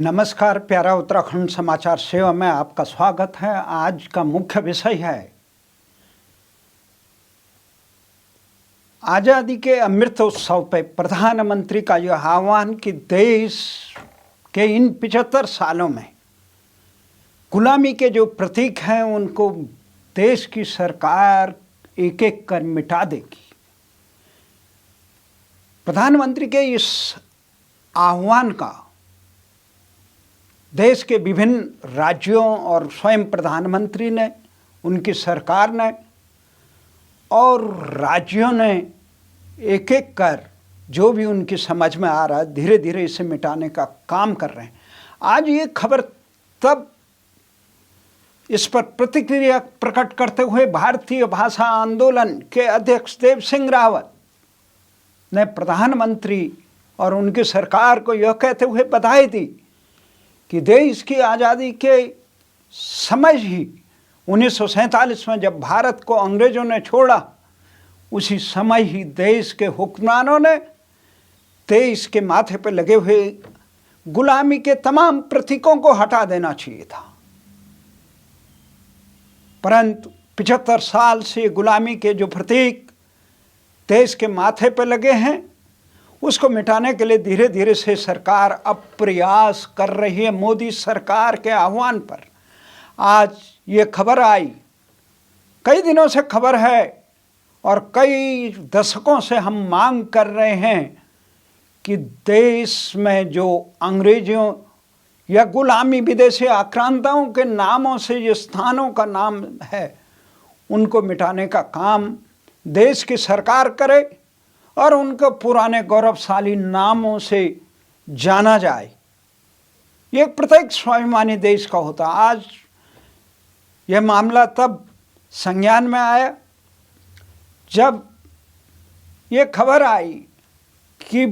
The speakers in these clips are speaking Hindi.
नमस्कार, प्यारा उत्तराखंड समाचार सेवा में आपका स्वागत है। आज का मुख्य विषय है आज़ादी के अमृत उत्सव पे प्रधानमंत्री का यह आह्वान कि देश के इन 75 सालों में गुलामी के जो प्रतीक हैं उनको देश की सरकार एक एक कर मिटा देगी। प्रधानमंत्री के इस आह्वान का देश के विभिन्न राज्यों और स्वयं प्रधानमंत्री ने, उनकी सरकार ने और राज्यों ने एक एक कर जो भी उनकी समझ में आ रहा है धीरे धीरे इसे मिटाने का काम कर रहे हैं। आज ये खबर तब इस पर प्रतिक्रिया प्रकट करते हुए भारतीय भाषा आंदोलन के अध्यक्ष देव सिंह रावत ने प्रधानमंत्री और उनकी सरकार को यह कहते हुए बधाई दी कि देश की आज़ादी के समय ही 1947 में जब भारत को अंग्रेज़ों ने छोड़ा, उसी समय ही देश के हुक्मरानों ने देश के माथे पर लगे हुए गुलामी के तमाम प्रतीकों को हटा देना चाहिए था। परंतु 75 साल से गुलामी के जो प्रतीक देश के माथे पर लगे हैं उसको मिटाने के लिए धीरे धीरे से सरकार अब प्रयास कर रही है। मोदी सरकार के आह्वान पर आज ये खबर आई, कई दिनों से खबर है और कई दशकों से हम मांग कर रहे हैं कि देश में जो अंग्रेजों या गुलामी विदेशी आक्रांताओं के नामों से ये स्थानों का नाम है उनको मिटाने का काम देश की सरकार करे और उनको पुराने गौरवशाली नामों से जाना जाए। ये प्रत्येक स्वाभिमानी देश का होता। आज यह मामला तब संज्ञान में आया जब ये खबर आई कि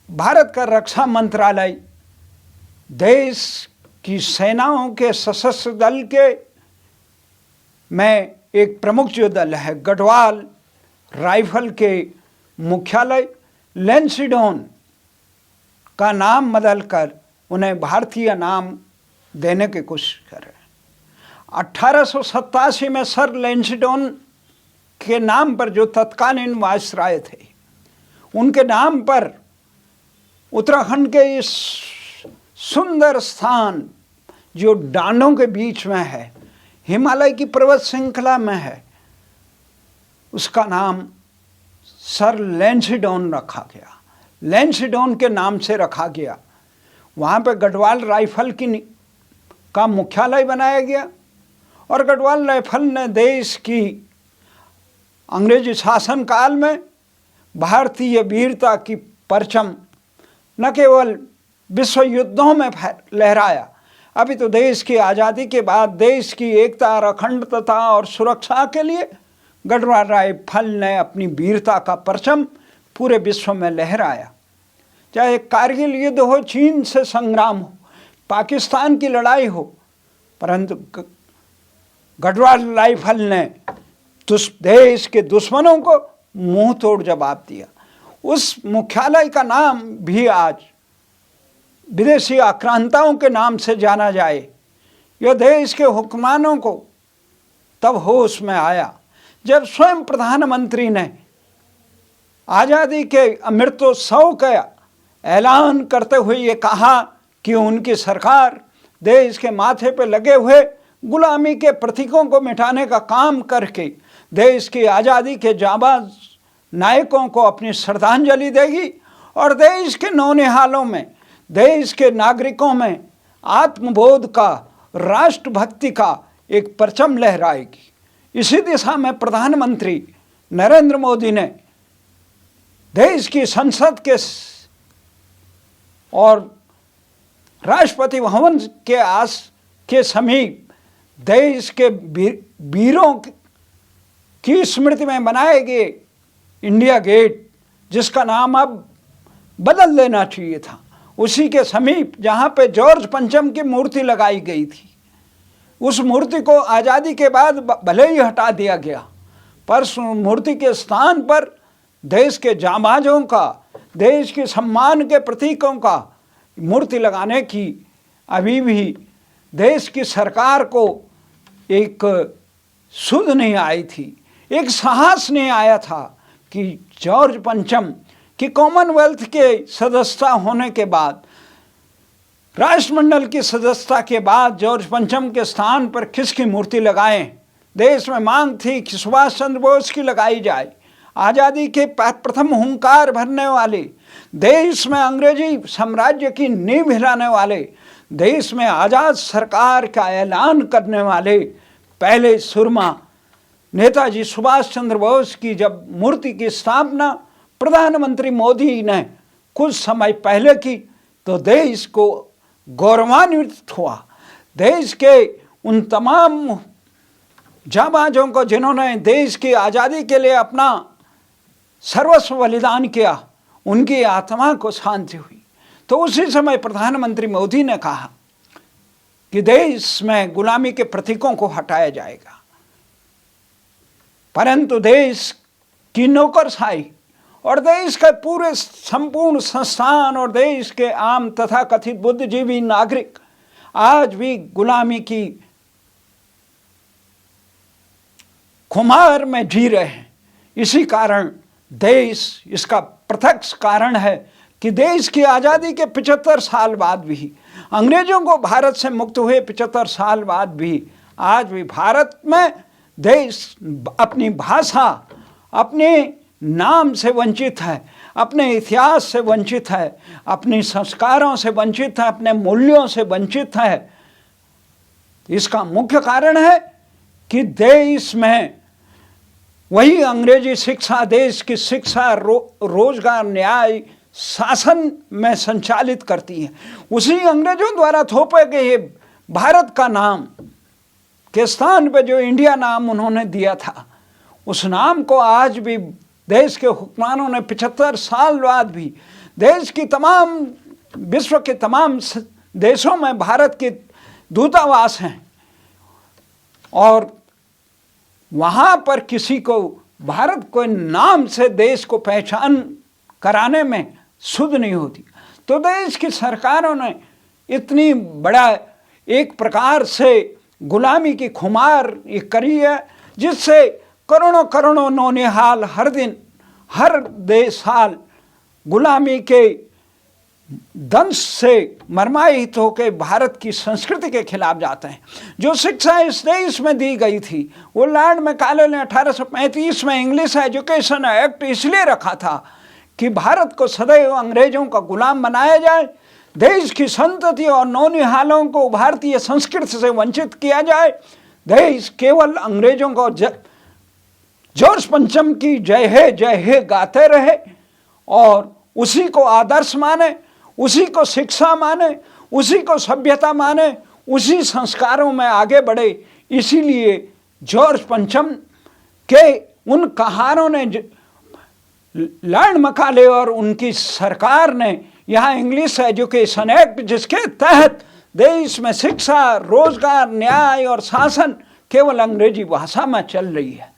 भारत का रक्षा मंत्रालय देश की सेनाओं के सशस्त्र दल के में एक प्रमुख जो दल है गढ़वाल राइफल के मुख्यालय लैंसिडॉन का नाम बदलकर उन्हें भारतीय नाम देने की कोशिश कर रहे हैं। 1887 में सर लैंसिडॉन के नाम पर जो तत्कालीन वायसराय थे उनके नाम पर उत्तराखंड के इस सुंदर स्थान जो डांडों के बीच में है, हिमालय की पर्वत श्रृंखला में है, उसका नाम सर लैंसिडॉन रखा गया। लैंसिडॉन के नाम से रखा गया। वहाँ पे गढ़वाल राइफल का मुख्यालय बनाया गया और गढ़वाल राइफल ने देश की अंग्रेजी शासन काल में भारतीय वीरता की परचम न केवल विश्व युद्धों में लहराया, अभी तो देश की आज़ादी के बाद देश की एकता और अखंडता और सुरक्षा के लिए गढ़वाल राइफल ने अपनी वीरता का परचम पूरे विश्व में लहराया। चाहे कारगिल युद्ध हो, चीन से संग्राम हो, पाकिस्तान की लड़ाई हो, परंतु गढ़वाल राइफल ने देश के दुश्मनों को मुंह तोड़ जवाब दिया। उस मुख्यालय का नाम भी आज विदेशी आक्रांताओं के नाम से जाना जाए, यह देश के हुक्मरानों को तब होश में आया जब स्वयं प्रधानमंत्री ने आज़ादी के अमृतोत्सव का ऐलान करते हुए ये कहा कि उनकी सरकार देश के माथे पर लगे हुए गुलामी के प्रतीकों को मिटाने का काम करके देश की आज़ादी के जाबाज नायकों को अपनी श्रद्धांजलि देगी और देश के नौनिहालों में, देश के नागरिकों में आत्मबोध का, राष्ट्रभक्ति का एक परचम लहराएगी। इसी दिशा में प्रधानमंत्री नरेंद्र मोदी ने देश की संसद और राष्ट्रपति भवन के समीप देश के वीरों की स्मृति में बनाए गए इंडिया गेट, जिसका नाम अब बदल देना चाहिए था, उसी के समीप जहाँ पे जॉर्ज पंचम की मूर्ति लगाई गई थी, उस मूर्ति को आज़ादी के बाद भले ही हटा दिया गया, पर उस मूर्ति के स्थान पर देश के जांबाजों का, देश के सम्मान के प्रतीकों का मूर्ति लगाने की अभी भी देश की सरकार को एक सुध नहीं आई थी, एक साहस नहीं आया था कि जॉर्ज पंचम की कॉमनवेल्थ के सदस्यता होने के बाद, राष्ट्रमंडल की सदस्यता के बाद जॉर्ज पंचम के स्थान पर किसकी मूर्ति लगाएं। देश में मांग थी कि सुभाष चंद्र बोस की लगाई जाए। आज़ादी के प्रथम हुंकार भरने वाले, देश में अंग्रेजी साम्राज्य की नींव हिलाने वाले, देश में आज़ाद सरकार का ऐलान करने वाले पहले सुरमा नेताजी सुभाष चंद्र बोस की जब मूर्ति की स्थापना प्रधानमंत्री मोदी ने कुछ समय पहले की, तो देश को गौरवान्वित हुआ। देश के उन तमाम जाबाजों को जिन्होंने देश की आज़ादी के लिए अपना सर्वस्व बलिदान किया, उनकी आत्मा को शांति हुई। तो उसी समय प्रधानमंत्री मोदी ने कहा कि देश में गुलामी के प्रतीकों को हटाया जाएगा, परंतु देश की नौकरशाही और देश के पूरे संपूर्ण संस्थान और देश के आम तथा कथित बुद्धिजीवी नागरिक आज भी गुलामी की खुमार में जी रहे हैं। इसी कारण देश, इसका प्रत्यक्ष कारण है कि देश की आज़ादी के 75 साल बाद भी, अंग्रेजों को भारत से मुक्त हुए 75 साल बाद भी, आज भी भारत में देश अपनी भाषा, अपने नाम से वंचित है, अपने इतिहास से वंचित है, अपने संस्कारों से वंचित है, अपने मूल्यों से वंचित है। इसका मुख्य कारण है कि देश में वही अंग्रेजी शिक्षा देश की शिक्षा, रोजगार, न्याय, शासन में संचालित करती है। उसी अंग्रेजों द्वारा थोपे गए भारत का नाम के स्थान पे जो इंडिया नाम उन्होंने दिया था, उस नाम को आज भी देश के हुक्मरानों ने 75 साल बाद भी, देश की तमाम, विश्व के तमाम देशों में भारत के दूतावास हैं और वहाँ पर किसी को भारत को नाम से देश को पहचान कराने में सुध नहीं होती। तो देश की सरकारों ने इतनी बड़ा एक प्रकार से गुलामी की खुमार ये करी है, जिससे करोड़ों करोड़ों नौनिहाल हर दिन, हर साल गुलामी के दंश से मरमाहित होकर भारत की संस्कृति के खिलाफ जाते हैं। जो शिक्षा इस देश में दी गई थी, वो लॉर्ड मैकाले ने 1835 में इंग्लिश एजुकेशन एक्ट इसलिए रखा था कि भारत को सदैव अंग्रेजों का गुलाम बनाया जाए, देश की संतति और नौनिहालों को भारतीय संस्कृति से वंचित किया जाए, देश केवल अंग्रेजों को जॉर्ज पंचम की जय हे गाते रहे और उसी को आदर्श माने, उसी को शिक्षा माने, उसी को सभ्यता माने, उसी संस्कारों में आगे बढ़े। इसीलिए जॉर्ज पंचम के उन कहानों ने लॉर्ड मैकाले और उनकी सरकार ने यहाँ इंग्लिश एजुकेशन एक्ट, जिसके तहत देश में शिक्षा, रोजगार, न्याय और शासन केवल अंग्रेजी भाषा में चल रही है।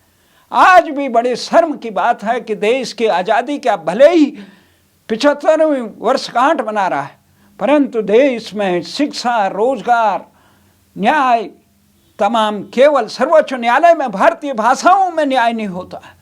आज भी बड़े शर्म की बात है कि देश की आज़ादी का भले ही 75वीं वर्षगांठ मना रहा है, परंतु देश में शिक्षा, रोजगार, न्याय तमाम केवल सर्वोच्च न्यायालय में भारतीय भाषाओं में न्याय नहीं होता है।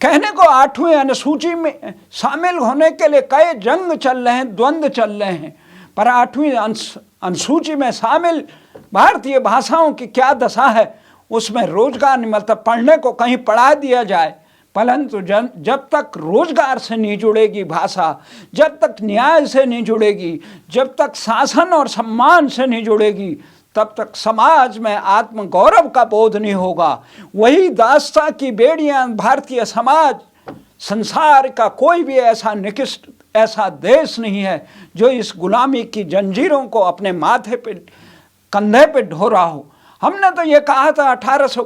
कहने को 8वीं अनुसूची में शामिल होने के लिए कई जंग चल रहे हैं, द्वंद्व चल रहे हैं, पर 8वीं अनुसूची में शामिल भारतीय भाषाओं की क्या दशा है, उसमें रोजगार नहीं मिलता। पढ़ने को कहीं पढ़ा दिया जाए, परंतु जब तक रोजगार से नहीं जुड़ेगी भाषा, जब तक न्याय से नहीं जुड़ेगी, जब तक शासन और सम्मान से नहीं जुड़ेगी, तब तक समाज में आत्मगौरव का बोध नहीं होगा। वही दास्ता की बेड़ियां भारतीय समाज, संसार का कोई भी ऐसा निकृष्ट, ऐसा देश नहीं है जो इस गुलामी की जंजीरों को अपने माथे पे, कंधे पे ढो रहा हो। हमने तो ये कहा था 1800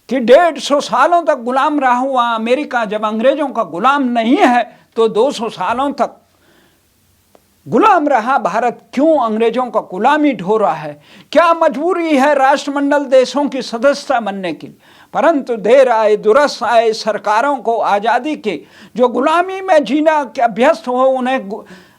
कि 150 सालों तक गुलाम रहा हुआ अमेरिका जब अंग्रेजों का गुलाम नहीं है, तो 200 सालों तक गुलाम रहा भारत क्यों अंग्रेजों का गुलामी ढो रहा है? क्या मजबूरी है राष्ट्रमंडल देशों की सदस्यता बनने की? परंतु देर आए दुरुस्त आए सरकारों को आज़ादी के जो गुलामी में जीना के अभ्यस्त हो, उन्हें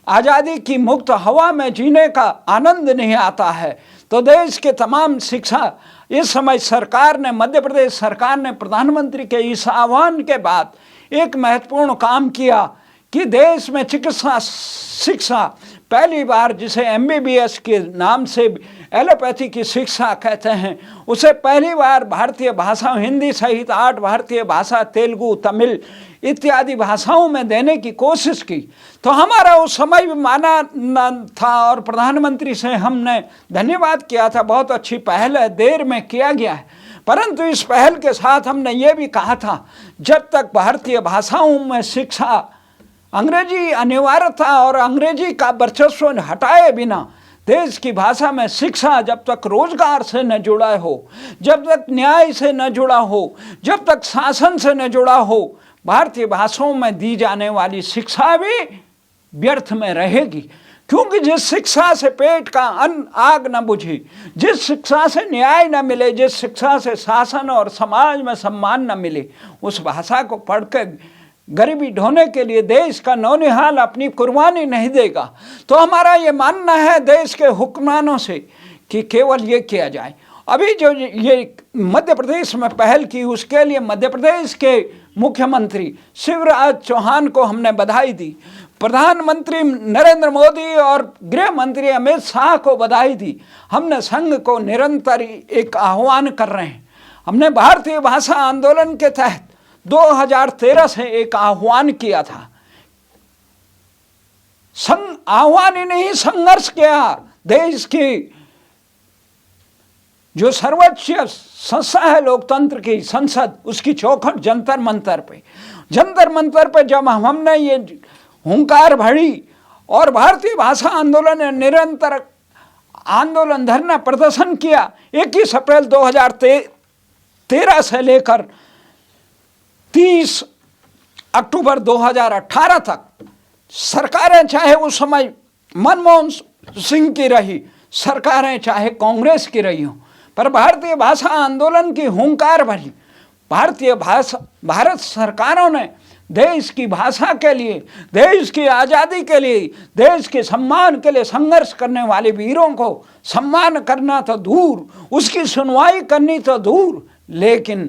आज़ादी की मुक्त हवा में जीने का आनंद नहीं आता है। तो देश के तमाम शिक्षा इस समय सरकार ने, मध्य प्रदेश सरकार ने प्रधानमंत्री के इस आह्वान के बाद एक महत्वपूर्ण काम किया कि देश में चिकित्सा शिक्षा पहली बार, जिसे MBBS के नाम से एलोपैथी की शिक्षा कहते हैं, उसे पहली बार भारतीय भाषा, हिंदी सहित 8 भारतीय भाषा, तेलुगु, तमिल इत्यादि भाषाओं में देने की कोशिश की। तो हमारा उस समय भी माना न था और प्रधानमंत्री से हमने धन्यवाद किया था, बहुत अच्छी पहल है, देर में किया गया है। परंतु इस पहल के साथ हमने ये भी कहा था, जब तक भारतीय भाषाओं में शिक्षा, अंग्रेजी अनिवार्य था और अंग्रेजी का वर्चस्व हटाए बिना देश की भाषा में शिक्षा जब तक रोजगार से न जुड़ा हो, जब तक न्याय से न जुड़ा हो, जब तक शासन से न जुड़ा हो, भारतीय भाषाओं में दी जाने वाली शिक्षा भी व्यर्थ में रहेगी। क्योंकि जिस शिक्षा से पेट का अन्न आग न बुझे, जिस शिक्षा से न्याय न मिले, जिस शिक्षा से शासन और समाज में सम्मान न मिले, उस भाषा को पढ़कर गरीबी ढोने के लिए देश का नौनिहाल अपनी कुर्बानी नहीं देगा। तो हमारा ये मानना है देश के हुक्मरानों से कि केवल ये किया जाए। अभी जो ये मध्य प्रदेश में पहल की, उसके लिए मध्य प्रदेश के मुख्यमंत्री शिवराज चौहान को हमने बधाई दी, प्रधानमंत्री नरेंद्र मोदी और गृह मंत्री अमित शाह को बधाई दी। हमने संघ को निरंतर एक आह्वान कर रहे हैं। हमने भारतीय भाषा आंदोलन के तहत 2013 से एक आह्वान किया था। आह्वान ही नहीं, संघर्ष किया। देश की जो सर्वोच्च संस्था है लोकतंत्र की, संसद, उसकी चौखट जंतर मंतर पे जब हमने ये हुंकार भरी और भारतीय भाषा आंदोलन ने निरंतर आंदोलन, धरना, प्रदर्शन किया, 21 अप्रैल 2013 से लेकर 30 अक्टूबर 2018 तक सरकारें, चाहे उस समय मनमोहन सिंह की रही सरकारें, चाहे कांग्रेस की रही हो, पर भारतीय भाषा आंदोलन की हुंकार भरी भारत सरकारों ने देश की भाषा के लिए, देश की आज़ादी के लिए, देश के सम्मान के लिए संघर्ष करने वाले वीरों को सम्मान करना तो दूर, उसकी सुनवाई करनी तो दूर, लेकिन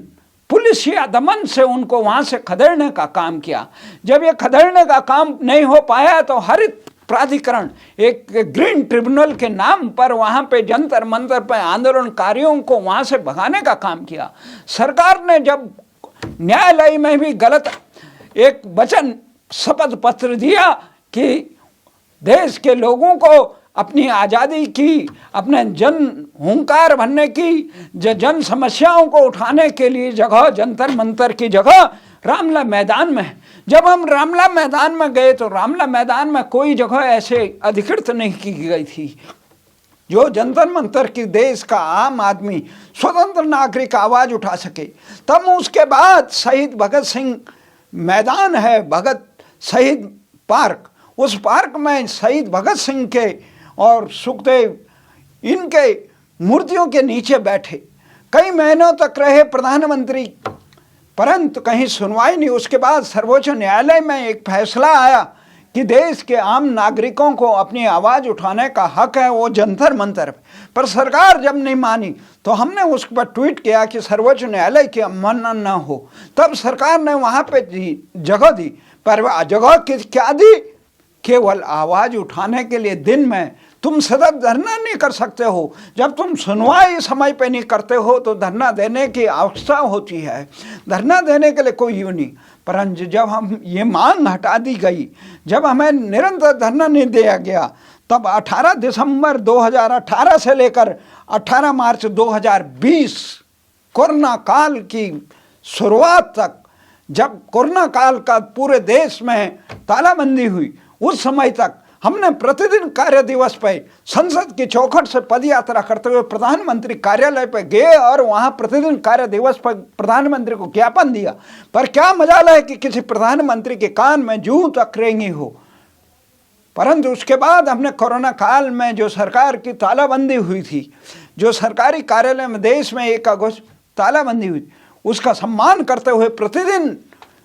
पुलिस या दमन से उनको वहाँ से खदेड़ने का काम किया। जब ये खदेड़ने का काम नहीं हो पाया तो हरित प्राधिकरण, एक ग्रीन ट्रिब्यूनल के नाम पर वहाँ पे जंतर मंतर पे आंदोलनकारियों को वहाँ से भगाने का काम किया। सरकार ने जब न्यायालय में भी गलत एक वचन, शपथ पत्र दिया कि देश के लोगों को अपनी आज़ादी की, अपने जन हुंकार भरने की, जन समस्याओं को उठाने के लिए जगह जंतर मंतर की जगह रामला मैदान में है। जब हम रामला मैदान में गए तो रामला मैदान में कोई जगह ऐसे अधिकृत नहीं की गई थी जो जंतर मंतर की देश का आम आदमी, स्वतंत्र नागरिक आवाज़ उठा सके। तब उसके बाद शहीद भगत सिंह मैदान है, भगत शहीद पार्क, उस पार्क में शहीद भगत सिंह के और सुखदेव इनके मूर्तियों के नीचे बैठे कई महीनों तक रहे प्रधानमंत्री, परंतु कहीं सुनवाई नहीं। उसके बाद सर्वोच्च न्यायालय में एक फैसला आया कि देश के आम नागरिकों को अपनी आवाज़ उठाने का हक है, वो जंतर मंतर पर सरकार जब नहीं मानी तो हमने उस पर ट्वीट किया कि सर्वोच्च न्यायालय की अवमानना न हो। तब सरकार ने वहाँ पे जगह दी, पर जगह क्या दी? केवल आवाज़ उठाने के लिए दिन में तुम सतत धरना नहीं कर सकते हो। जब तुम सुनवाई समय पे नहीं करते हो तो धरना देने की आवश्यकता होती है, धरना देने के लिए कोई यूँ नहीं। परंतु जब हम ये मांग हटा दी गई, जब हमें निरंतर धरना नहीं दिया गया, तब 18 दिसंबर 2018 से लेकर 18 मार्च 2020 कोरोना काल की शुरुआत तक, जब कोरोना काल का पूरे देश में तालाबंदी हुई, उस समय तक हमने प्रतिदिन कार्य दिवस पर संसद की चौखट से पदयात्रा करते हुए प्रधानमंत्री कार्यालय पर गए और वहां प्रतिदिन कार्य दिवस पर प्रधानमंत्री को ज्ञापन दिया। पर क्या मजाल है कि किसी प्रधानमंत्री के कान में जूं तक रेंगी हो। परंतु उसके बाद हमने कोरोना काल में जो सरकार की तालाबंदी हुई थी, जो सरकारी कार्यालय में देश में 1 अगस्त तालाबंदी हुई, उसका सम्मान करते हुए प्रतिदिन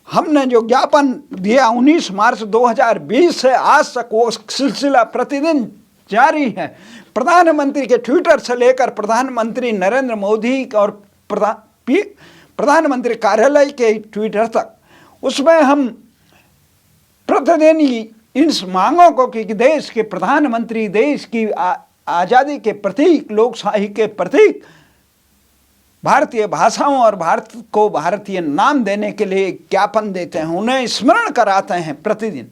हमने जो ज्ञापन दिया 19 मार्च 2020 से आज तक वो सिलसिला प्रतिदिन जारी है। प्रधानमंत्री के ट्विटर से लेकर प्रधानमंत्री नरेंद्र मोदी और प्रधानमंत्री कार्यालय के ट्विटर तक, उसमें हम प्रतिदिन इन मांगों को कि देश के प्रधानमंत्री देश की आज़ादी के प्रतीक, लोकशाही के प्रतीक, भारतीय भाषाओं और भारत को भारतीय नाम देने के लिए ज्ञापन देते हैं, उन्हें स्मरण कराते हैं प्रतिदिन।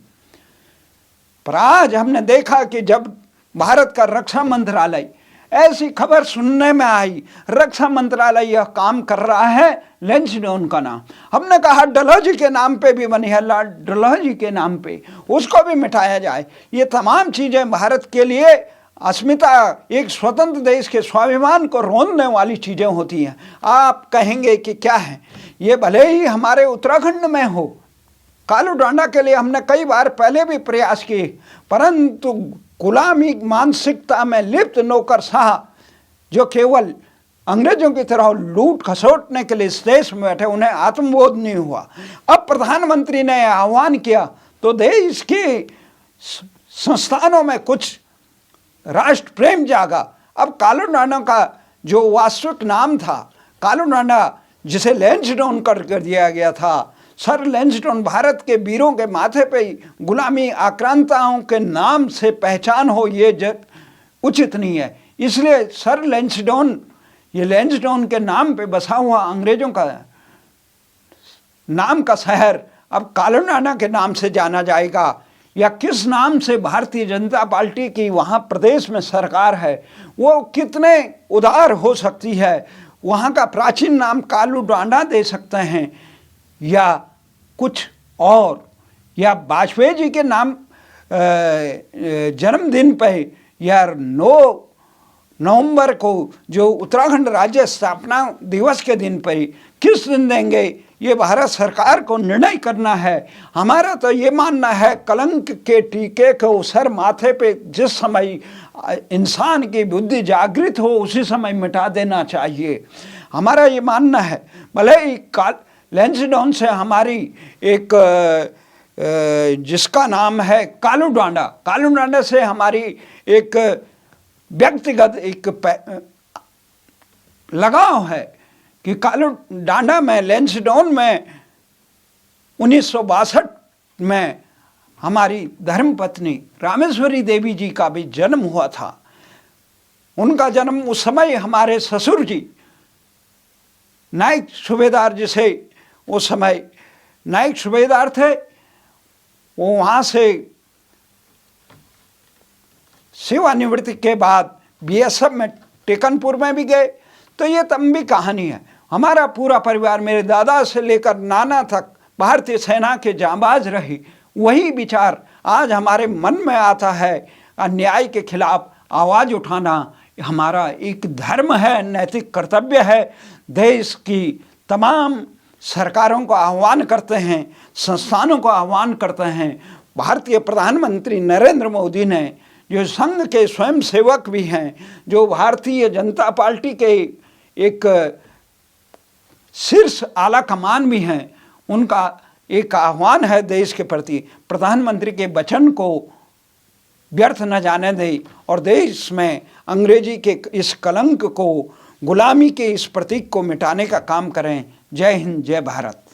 पर आज हमने देखा कि जब भारत का रक्षा मंत्रालय, ऐसी खबर सुनने में आई, रक्षा मंत्रालय यह काम कर रहा है लैंसडाउन का नाम, हमने कहा डलहौजी के नाम पे भी बनी है, लॉर्ड डलहौजी के नाम पे उसको भी मिटाया जाए। ये तमाम चीज़ें भारत के लिए अस्मिता, एक स्वतंत्र देश के स्वाभिमान को रोंदने वाली चीज़ें होती हैं। आप कहेंगे कि क्या है ये, भले ही हमारे उत्तराखंड में हो, कालू डांडा के लिए हमने कई बार पहले भी प्रयास किए, परंतु गुलामी मानसिकता में लिप्त नौकरशाह जो केवल अंग्रेजों की तरह लूट खसोटने के लिए इस देश में बैठे, उन्हें आत्मबोध नहीं हुआ। अब प्रधानमंत्री ने आह्वान किया तो देश के संस्थानों में कुछ राष्ट्र प्रेम जागा। अब कालू डांडा का जो वास्तविक नाम था, कालू डांडा जिसे लैंसडाउन कर दिया गया था, सर लैंसडाउन, भारत के वीरों के माथे पे गुलामी आक्रांताओं के नाम से पहचान हो, ये उचित नहीं है। इसलिए सर लैंसडाउन, ये लैंसडाउन के नाम पे बसा हुआ अंग्रेजों का नाम का शहर अब कालू डांडा के नाम से जाना जाएगा, या किस नाम से भारतीय जनता पार्टी की वहाँ प्रदेश में सरकार है वो कितने उदार हो सकती है, वहाँ का प्राचीन नाम कालू डांडा दे सकते हैं या कुछ और, या वाजपेयी जी के नाम जन्मदिन पे या 9 नवंबर को जो उत्तराखंड राज्य स्थापना दिवस के दिन पर किस दिन देंगे, ये भारत सरकार को निर्णय करना है। हमारा तो ये मानना है कलंक के टीके को सर माथे पे जिस समय इंसान की बुद्धि जागृत हो उसी समय मिटा देना चाहिए, हमारा ये मानना है। भले ही लैंसडाउन से हमारी एक जिसका नाम है कालू डांडा, कालू डांडा से हमारी एक व्यक्तिगत एक लगाव है कि कालू डांडा में, लैंसडाउन में 1962 में हमारी धर्मपत्नी रामेश्वरी देवी जी का भी जन्म हुआ था। उनका जन्म उस समय हमारे ससुर जी नायक सूबेदार, जिसे उस समय नायक सूबेदार थे, वो वहाँ से सेवानिवृत्ति के बाद बीएसएफ में टेकनपुर में भी गए। तो ये लंबी कहानी है। हमारा पूरा परिवार, मेरे दादा से लेकर नाना तक भारतीय सेना के जांबाज रही। वही विचार आज हमारे मन में आता है। अन्याय के खिलाफ आवाज़ उठाना हमारा एक धर्म है, नैतिक कर्तव्य है। देश की तमाम सरकारों को आह्वान करते हैं, संस्थानों को आह्वान करते हैं। भारतीय प्रधानमंत्री नरेंद्र मोदी ने, जो संघ के स्वयं सेवक भी हैं, जो भारतीय जनता पार्टी के एक शीर्ष आला कमान भी हैं, उनका एक आह्वान है देश के प्रति, प्रधानमंत्री के वचन को व्यर्थ न जाने दें और देश में अंग्रेजी के इस कलंक को, गुलामी के इस प्रतीक को मिटाने का काम करें। जय हिंद, जय भारत।